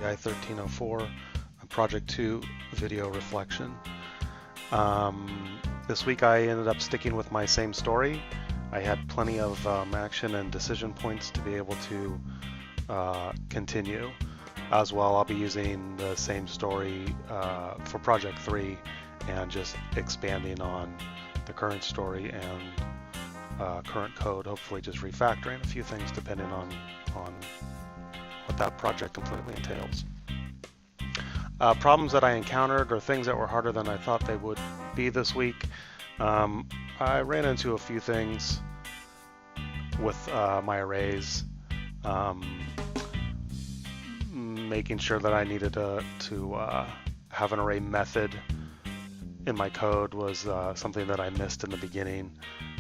SDI 1304, Project 2 video reflection. This week I ended up sticking with my same story. I had plenty of action and decision points to be able to continue. As well, I'll be using the same story for Project 3 and just expanding on the current story and current code, hopefully just refactoring a few things depending on what that project completely entails. Problems that I encountered or things that were harder than I thought they would be this week. I ran into a few things with my arrays. Making sure that I needed to have an array method in my code was something that I missed in the beginning.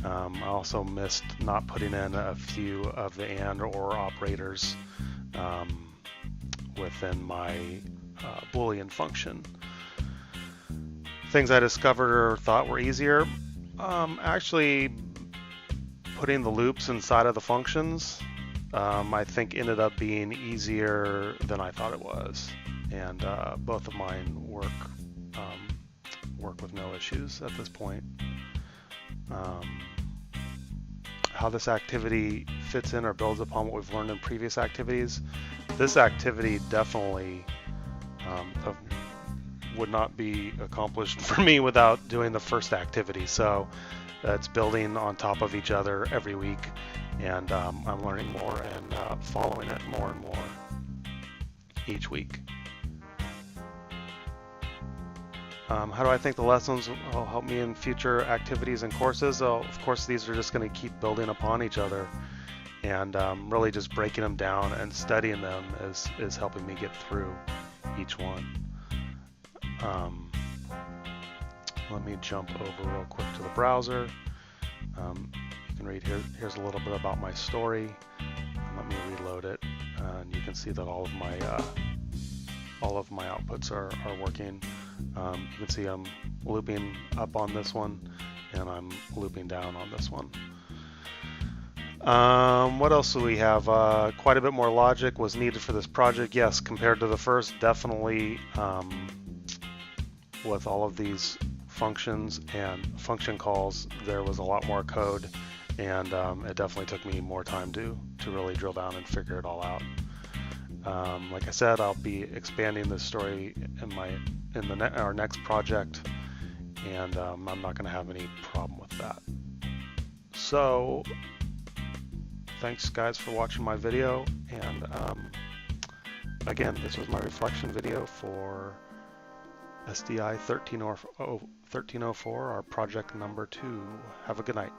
I also missed not putting in a few of the and or operators within my Boolean function. Things I discovered or thought were easier, actually putting the loops inside of the functions, I think ended up being easier than I thought it was, and both of mine work with no issues at this point. How this activity fits in or builds upon what we've learned in previous activities. This activity definitely would not be accomplished for me without doing the first activity. So it's building on top of each other every week, and I'm learning more and following it more and more each week. How do I think the lessons will help me in future activities and courses? Well, of course, these are just going to keep building upon each other, and really just breaking them down and studying them is helping me get through each one. Let me jump over real quick to the browser. You can read here. Here's a little bit about my story. Let me reload it, and you can see that all of my outputs are working. You can see I'm looping up on this one, and I'm looping down on this one. What else do we have? Quite a bit more logic was needed for this project. Yes, compared to the first, definitely. With all of these functions and function calls, there was a lot more code, and it definitely took me more time to really drill down and figure it all out. Like I said, I'll be expanding this story in our next project, and I'm not going to have any problem with that. So thanks guys for watching my video, and again, this was my reflection video for SDI 1304, our project number 2. Have a good night.